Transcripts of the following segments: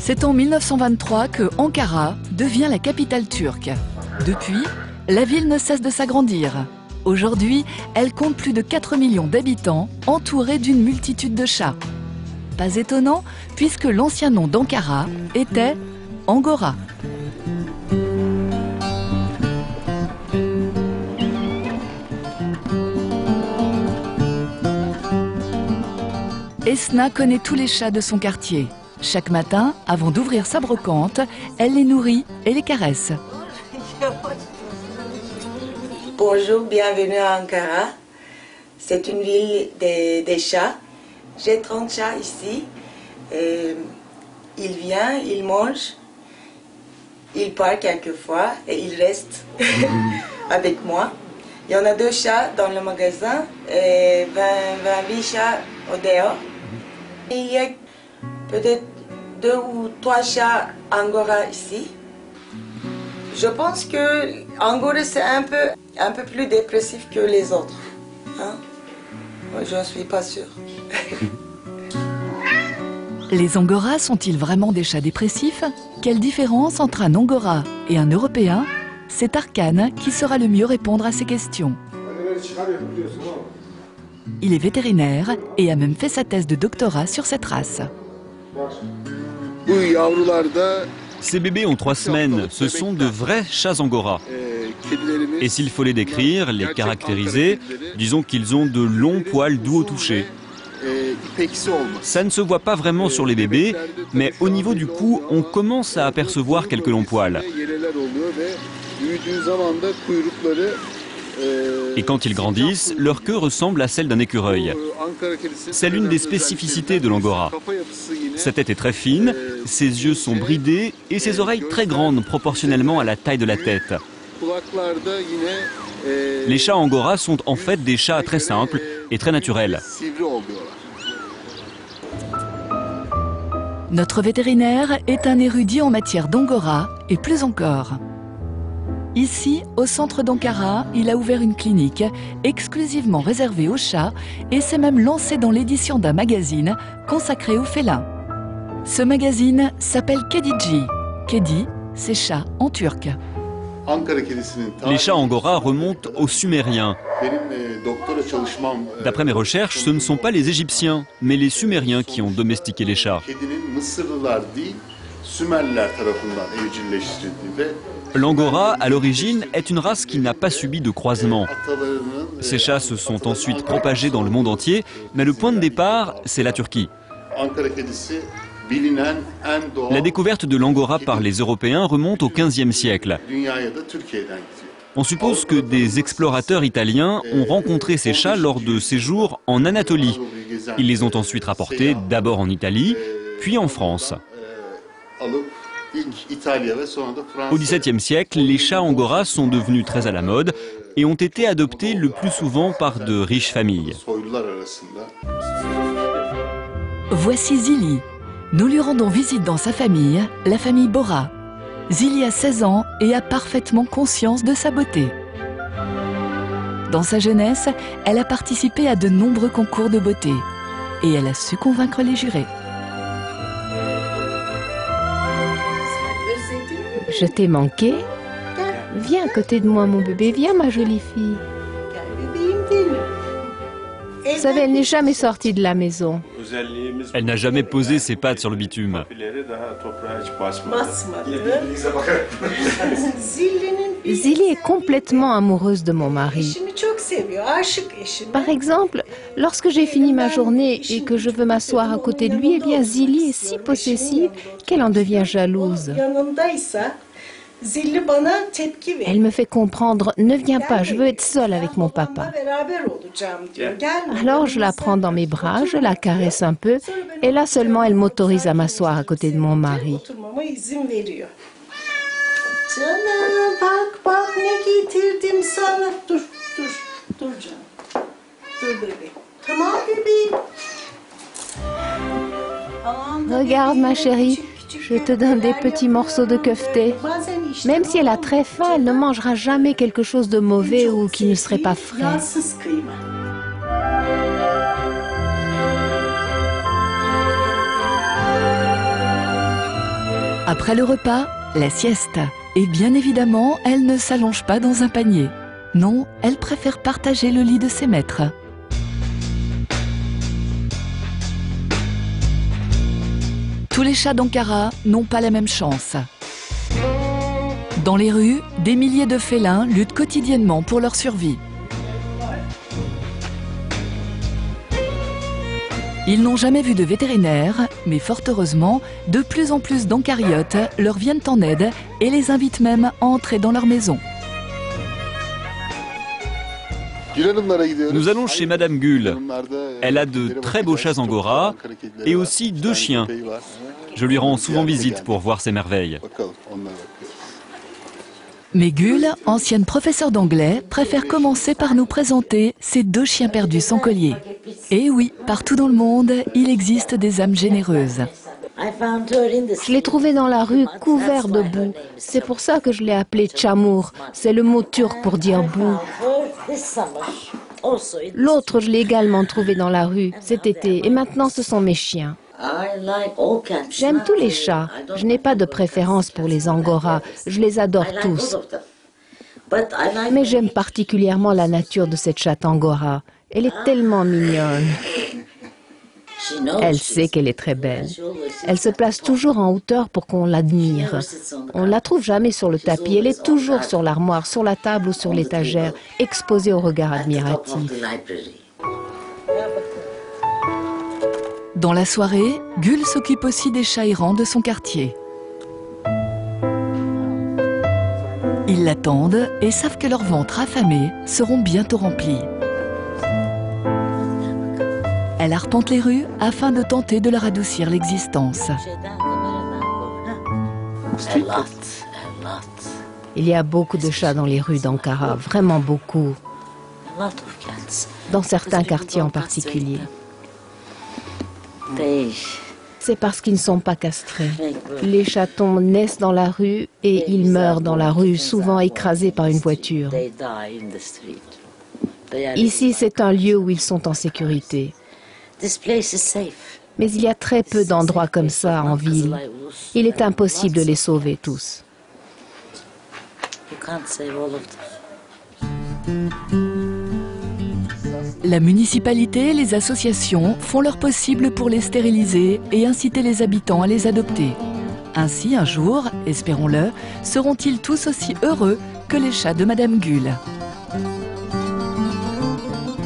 C'est en 1923 que Ankara devient la capitale turque. Depuis, la ville ne cesse de s'agrandir. Aujourd'hui, elle compte plus de 4 millions d'habitants, entourée d'une multitude de chats. Pas étonnant, puisque l'ancien nom d'Ankara était Angora. Esna connaît tous les chats de son quartier. Chaque matin, avant d'ouvrir sa brocante, elle les nourrit et les caresse. Bonjour, bienvenue à Ankara. C'est une ville des chats. J'ai 30 chats ici. Ils viennent, ils mangent, ils partent quelquefois et ils restent avec moi. Il y en a 2 chats dans le magasin et 28 chats au dehors. Il y a peut-être 2 ou 3 chats Angora ici. Je pense que Angora c'est un peu plus dépressif que les autres. Hein? Moi, je ne suis pas sûre. Les Angoras sont-ils vraiment des chats dépressifs? Quelle différence entre un Angora et un Européen? C'est Arkan qui saura le mieux répondre à ces questions. Il est vétérinaire et a même fait sa thèse de doctorat sur cette race. Ces bébés ont 3 semaines, ce sont de vrais chats Angora. Et s'il faut les décrire, les caractériser, disons qu'ils ont de longs poils doux au toucher. Ça ne se voit pas vraiment sur les bébés, mais au niveau du cou, on commence à apercevoir quelques longs poils. Et quand ils grandissent, leur queue ressemble à celle d'un écureuil. C'est l'une des spécificités de l'Angora. Sa tête est très fine, ses yeux sont bridés et ses oreilles très grandes proportionnellement à la taille de la tête. Les chats Angora sont en fait des chats très simples et très naturels. Notre vétérinaire est un érudit en matière d'Angora et plus encore. Ici, au centre d'Ankara, il a ouvert une clinique exclusivement réservée aux chats et s'est même lancé dans l'édition d'un magazine consacré aux félins. Ce magazine s'appelle Kediji. Kedi, c'est chat en turc. Les chats Angora remontent aux Sumériens. D'après mes recherches, ce ne sont pas les Égyptiens, mais les Sumériens qui ont domestiqué les chats. L'Angora, à l'origine, est une race qui n'a pas subi de croisement. Ces chats se sont ensuite propagés dans le monde entier, mais le point de départ, c'est la Turquie. La découverte de l'Angora par les Européens remonte au XVe siècle. On suppose que des explorateurs italiens ont rencontré ces chats lors de séjours en Anatolie. Ils les ont ensuite rapportés d'abord en Italie, puis en France. Au XVIIe siècle, les chats Angora sont devenus très à la mode et ont été adoptés le plus souvent par de riches familles. Voici Zili. Nous lui rendons visite dans sa famille, la famille Bora. Zili a 16 ans et a parfaitement conscience de sa beauté. Dans sa jeunesse, elle a participé à de nombreux concours de beauté et elle a su convaincre les jurés. Je t'ai manqué? Viens à côté de moi, mon bébé, viens, ma jolie fille. Vous savez, elle n'est jamais sortie de la maison. Elle n'a jamais posé ses pattes sur le bitume. Zili est complètement amoureuse de mon mari. Par exemple, lorsque j'ai fini ma journée et que je veux m'asseoir à côté de lui, eh bien Zili est si possessive qu'elle en devient jalouse. Elle me fait comprendre, ne viens pas, je veux être seule avec mon papa. Alors je la prends dans mes bras, je la caresse un peu, et là seulement elle m'autorise à m'asseoir à côté de mon mari. Regarde ma chérie, je te donne des petits morceaux de kefté. Même si elle a très faim, elle ne mangera jamais quelque chose de mauvais ou qui ne serait pas frais. Après le repas, la sieste. Et bien évidemment, elle ne s'allonge pas dans un panier. Non, elle préfère partager le lit de ses maîtres. Tous les chats d'Ankara n'ont pas la même chance. Dans les rues, des milliers de félins luttent quotidiennement pour leur survie. Ils n'ont jamais vu de vétérinaire, mais fort heureusement, de plus en plus d'encariotes leur viennent en aide et les invitent même à entrer dans leur maison. Nous allons chez Madame Gül. Elle a de très beaux chats angora et aussi 2 chiens. Je lui rends souvent visite pour voir ses merveilles. Mais Gül, ancienne professeure d'anglais, préfère commencer par nous présenter ses 2 chiens perdus sans collier. Et oui, partout dans le monde, il existe des âmes généreuses. Je l'ai trouvé dans la rue couvert de boue. C'est pour ça que je l'ai appelé Çamur. C'est le mot turc pour dire boue. L'autre, je l'ai également trouvé dans la rue cet été. Et maintenant, ce sont mes chiens. J'aime tous les chats. Je n'ai pas de préférence pour les angoras. Je les adore tous. Mais j'aime particulièrement la nature de cette chatte angora. Elle est tellement mignonne. Elle sait qu'elle est très belle. Elle se place toujours en hauteur pour qu'on l'admire. On ne la trouve jamais sur le tapis. Elle est toujours sur l'armoire, sur la table ou sur l'étagère, exposée au regard admiratif. Dans la soirée, Gül s'occupe aussi des chats errants de son quartier. Ils l'attendent et savent que leurs ventres affamés seront bientôt remplis. Elle arpente les rues afin de tenter de leur adoucir l'existence. Il y a beaucoup de chats dans les rues d'Ankara, vraiment beaucoup. Dans certains quartiers en particulier. C'est parce qu'ils ne sont pas castrés. Les chatons naissent dans la rue et ils meurent dans la rue, souvent écrasés par une voiture. Ici, c'est un lieu où ils sont en sécurité. Mais il y a très peu d'endroits comme ça en ville. Il est impossible de les sauver tous. La municipalité et les associations font leur possible pour les stériliser et inciter les habitants à les adopter. Ainsi, un jour, espérons-le, seront-ils tous aussi heureux que les chats de Madame Gül.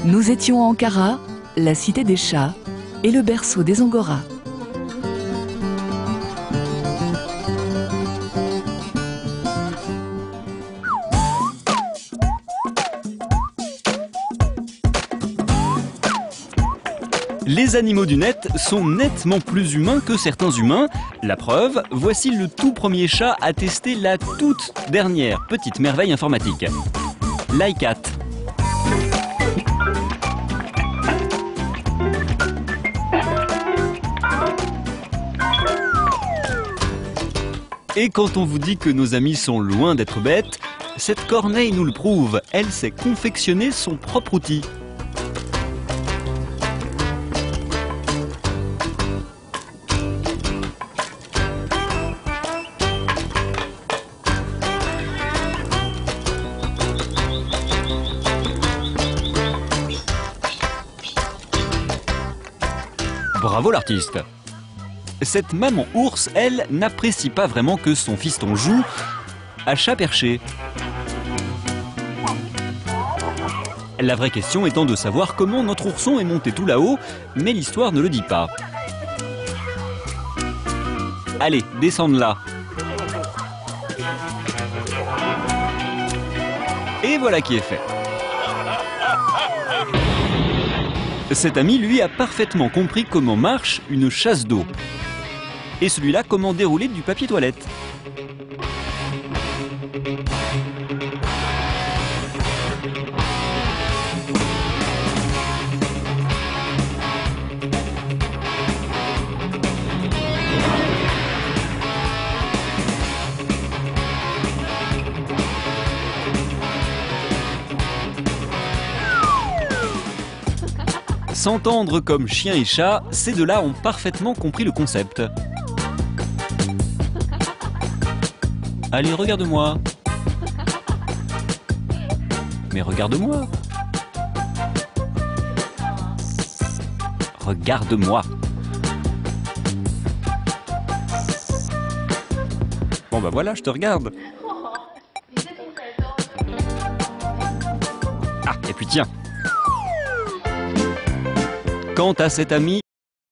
Nous étions à Ankara, la cité des chats et le berceau des angoras. Les animaux du net sont nettement plus humains que certains humains. La preuve, voici le tout premier chat à tester la toute dernière petite merveille informatique. l'iCat. Et quand on vous dit que nos amis sont loin d'être bêtes, cette corneille nous le prouve. Elle sait confectionner son propre outil. Bravo l'artiste! Cette maman ours, elle, n'apprécie pas vraiment que son fiston joue à chat perché. La vraie question étant de savoir comment notre ourson est monté tout là-haut, mais l'histoire ne le dit pas. Allez, descends de là. Et voilà qui est fait. Cet ami, lui, a parfaitement compris comment marche une chasse d'eau. Et celui-là, comment dérouler du papier toilette. S'entendre comme chien et chat, ces deux-là ont parfaitement compris le concept. Allez, regarde-moi. Mais regarde-moi. Regarde-moi. Bon bah voilà, je te regarde. Ah, et puis tiens. Quant à cet ami,